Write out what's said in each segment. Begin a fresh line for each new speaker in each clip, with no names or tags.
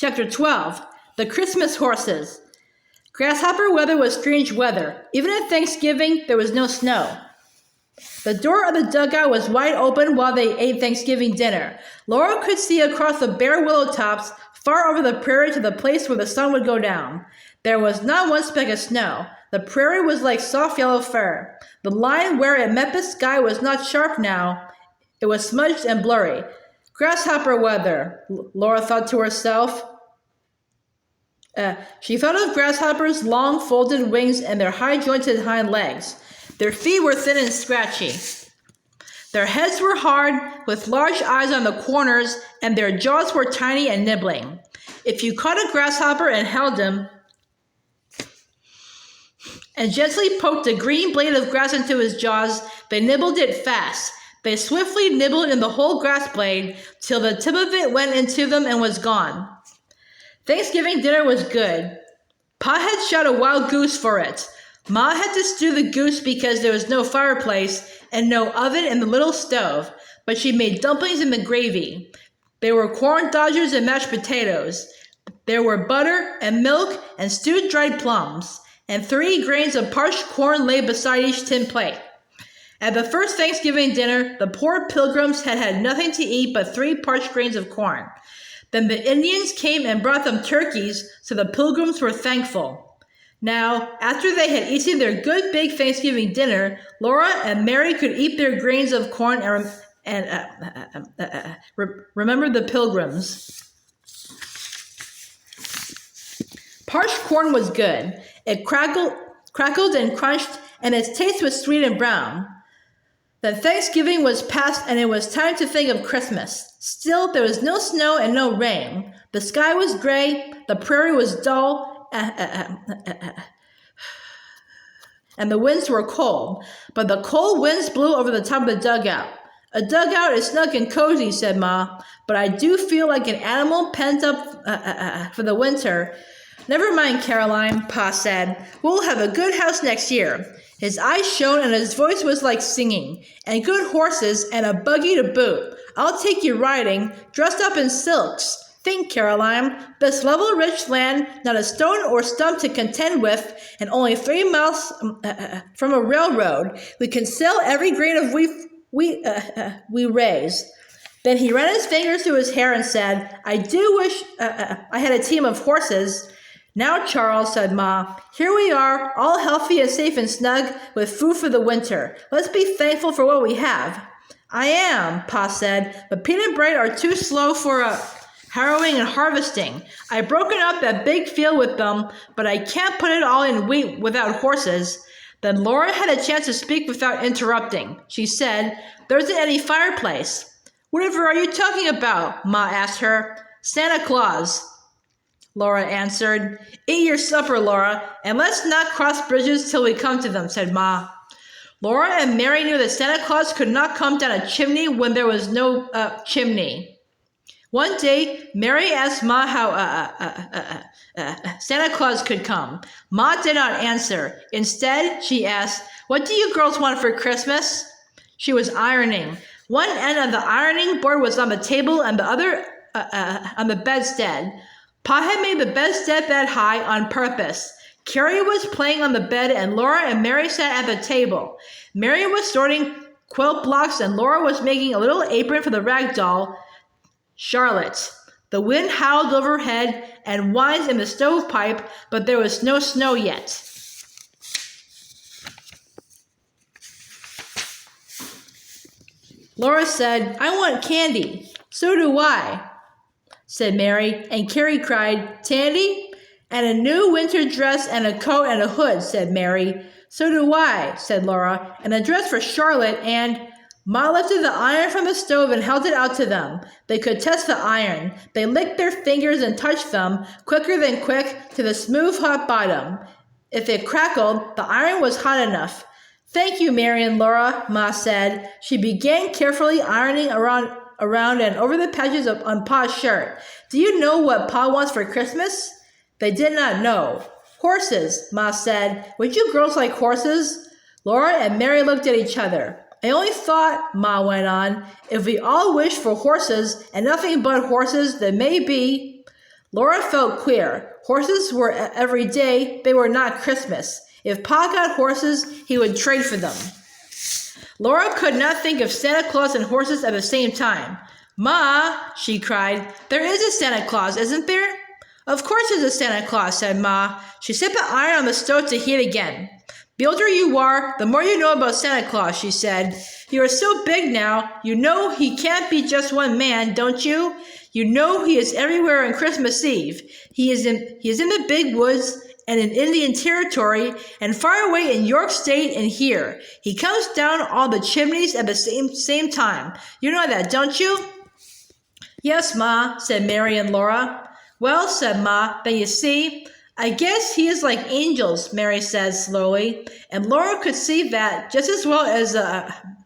Chapter 12. The Christmas Horses. Grasshopper weather was strange weather. Even at Thanksgiving, there was no snow. The door of the dugout was wide open while they ate Thanksgiving dinner. Laura could see across the bare willow tops, far over the prairie to the place where the sun would go down. There was not one speck of snow. The prairie was like soft yellow fur. The line where it met the sky was not sharp now. It was smudged and blurry. Grasshopper weather, Laura thought to herself. She thought of grasshoppers' long folded wings and their high-jointed hind legs. Their feet were thin and scratchy. Their heads were hard, with large eyes on the corners, and their jaws were tiny and nibbling. If you caught a grasshopper and held him, and gently poked a green blade of grass into his jaws, they nibbled it fast. They swiftly nibbled in the whole grass blade, till the tip of it went into them and was gone. Thanksgiving dinner was good. Pa had shot a wild goose for it. Ma had to stew the goose because there was no fireplace and no oven in the little stove, but she made dumplings in the gravy. There were corn dodgers and mashed potatoes. There were butter and milk and stewed dried plums, and 3 grains of parched corn lay beside each tin plate. At the first Thanksgiving dinner, the poor pilgrims had had nothing to eat but 3 parched grains of corn. Then the Indians came and brought them turkeys, so the pilgrims were thankful. Now, after they had eaten their good big Thanksgiving dinner, Laura and Mary could eat their grains of corn and remember the pilgrims. Parched corn was good. It crackled and crunched, and its taste was sweet and brown. Then Thanksgiving was past, and it was time to think of Christmas. Still, there was no snow and no rain. The sky was gray, the prairie was dull, and the winds were cold. But the cold winds blew over the top of the dugout. A dugout is snug and cozy, said Ma, but I do feel like an animal pent up for the winter. Never mind, Caroline, Pa said. We'll have a good house next year. His eyes shone and his voice was like singing. And good horses and a buggy to boot. I'll take you riding, dressed up in silks. Think, Caroline, this level rich land, not a stone or stump to contend with, and only 3 miles from a railroad. We can sell every grain of wheat we raise. Then he ran his fingers through his hair and said, I do wish I had a team of horses. Now, Charles, said Ma, here we are, all healthy and safe and snug, with food for the winter. Let's be thankful for what we have. I am, Pa said, but Pete and Bright are too slow for harrowing and harvesting. I've broken up that big field with them, but I can't put it all in wheat without horses. Then Laura had a chance to speak without interrupting. She said, there isn't any fireplace. Whatever are you talking about? Ma asked her. Santa Claus, Laura answered. Eat your supper, Laura, and let's not cross bridges till we come to them, said Ma. Laura and Mary knew that Santa Claus could not come down a chimney when there was no chimney. One day, Mary asked Ma how Santa Claus could come. Ma did not answer. Instead, she asked, what do you girls want for Christmas? She was ironing. One end of the ironing board was on the table and the other on the bedstead. Pa had made the bedstead that high on purpose. Carrie was playing on the bed and Laura and Mary sat at the table. Mary was sorting quilt blocks and Laura was making a little apron for the rag doll, Charlotte. The wind howled overhead and whined in the stovepipe, but there was no snow yet. Laura said, I want candy. So do I, said Mary, and Carrie cried, Tandy? And a new winter dress and a coat and a hood, said Mary. So do I, said Laura, and a dress for Charlotte, and Ma lifted the iron from the stove and held it out to them. They could test the iron. They licked their fingers and touched them, quicker than quick, to the smooth, hot bottom. If it crackled, the iron was hot enough. Thank you, Mary and Laura, Ma said. She began carefully ironing around and over the patches on Pa's shirt. Do you know what Pa wants for Christmas? They did not know. Horses, Ma said. Would you girls like horses? Laura and Mary looked at each other. I only thought, Ma went on, if we all wished for horses and nothing but horses, then maybe. Laura felt queer. Horses were every day. They were not Christmas. If Pa got horses, he would trade for them. Laura could not think of Santa Claus and horses at the same time. Ma, she cried, there is a Santa Claus, isn't there? Of course there's a Santa Claus, said Ma. She set the iron on the stove to heat again. The older you are, the more you know about Santa Claus, she said. You are so big now, you know he can't be just one man, don't you? You know he is everywhere on Christmas Eve. He is in the big woods and in Indian Territory and far away in York State and here. He comes down all the chimneys at the same time. You know that, don't you? Yes, Ma, said Mary and Laura. Well, said Ma, then you see, I guess he is like angels, Mary said slowly, and Laura could see that just as well as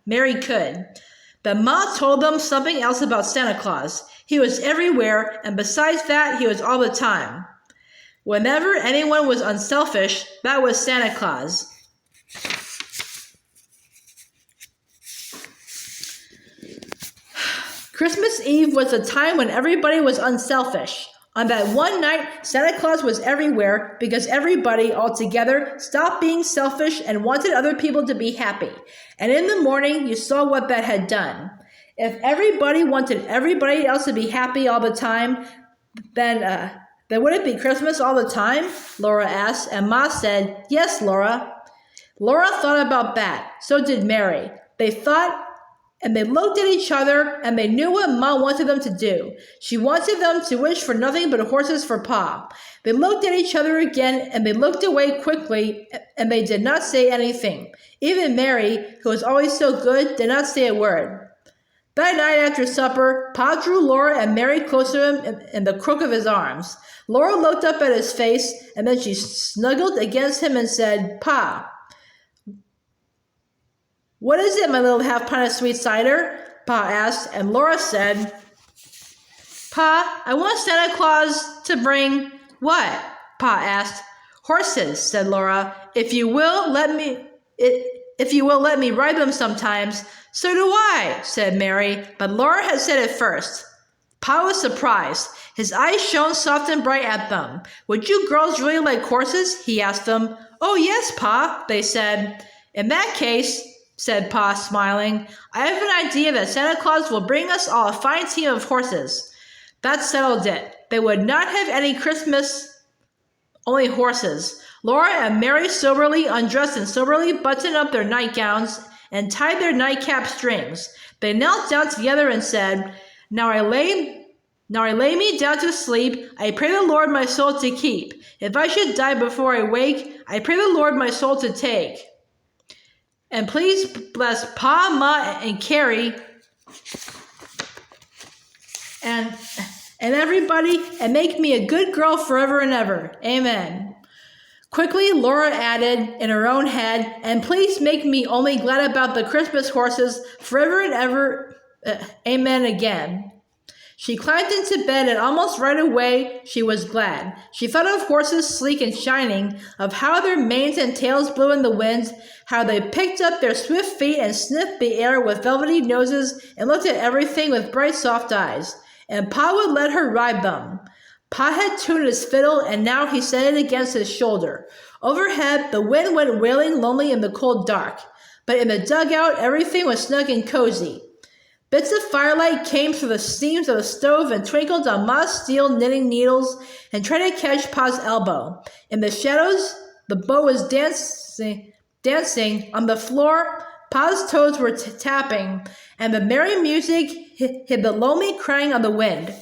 Mary could. But Ma told them something else about Santa Claus. He was everywhere, and besides that, he was all the time. Whenever anyone was unselfish, that was Santa Claus. Christmas Eve was a time when everybody was unselfish. On that one night, Santa Claus was everywhere because everybody altogether stopped being selfish and wanted other people to be happy. And in the morning, you saw what that had done. If everybody wanted everybody else to be happy all the time, then would it be Christmas all the time? Laura asked, and Ma said, yes, Laura. Laura thought about that. So did Mary. They thought and they looked at each other, and they knew what Ma wanted them to do. She wanted them to wish for nothing but horses for Pa. They looked at each other again, and they looked away quickly, and they did not say anything. Even Mary, who was always so good, did not say a word. That night after supper, Pa drew Laura and Mary close to him in the crook of his arms. Laura looked up at his face, and then she snuggled against him and said, Pa. What is it, my little half pint of sweet cider? Pa asked, and Laura said, Pa, I want Santa Claus to bring what? Pa asked. Horses, said Laura. If you will let me ride them sometimes. So do I, said Mary, but Laura had said it first. Pa was surprised. His eyes shone soft and bright at them. Would you girls really like horses? He asked them. Oh, yes, Pa, they said. In that case, said Pa, smiling, I have an idea that Santa Claus will bring us all a fine team of horses. That settled it. They would not have any Christmas, only horses. Laura and Mary soberly undressed and soberly buttoned up their nightgowns and tied their nightcap strings. They knelt down together and said, Now I lay me down to sleep. I pray the Lord my soul to keep. If I should die before I wake, I pray the Lord my soul to take. And please bless Pa, Ma, and Carrie, and everybody, and make me a good girl forever and ever. Amen. Quickly, Laura added in her own head, and please make me only glad about the Christmas horses forever and ever. Amen again. She climbed into bed, and almost right away she was glad. She thought of horses sleek and shining, of how their manes and tails blew in the wind, how they picked up their swift feet and sniffed the air with velvety noses and looked at everything with bright soft eyes. And Pa would let her ride them. Pa had tuned his fiddle, and now he set it against his shoulder. Overhead, the wind went wailing lonely in the cold dark. But in the dugout, everything was snug and cozy. Bits of firelight came through the seams of the stove and twinkled on Ma's steel knitting needles and tried to catch Pa's elbow. In the shadows, the bow was dancing on the floor. Pa's toes were tapping, and the merry music hid the lonely crying on the wind.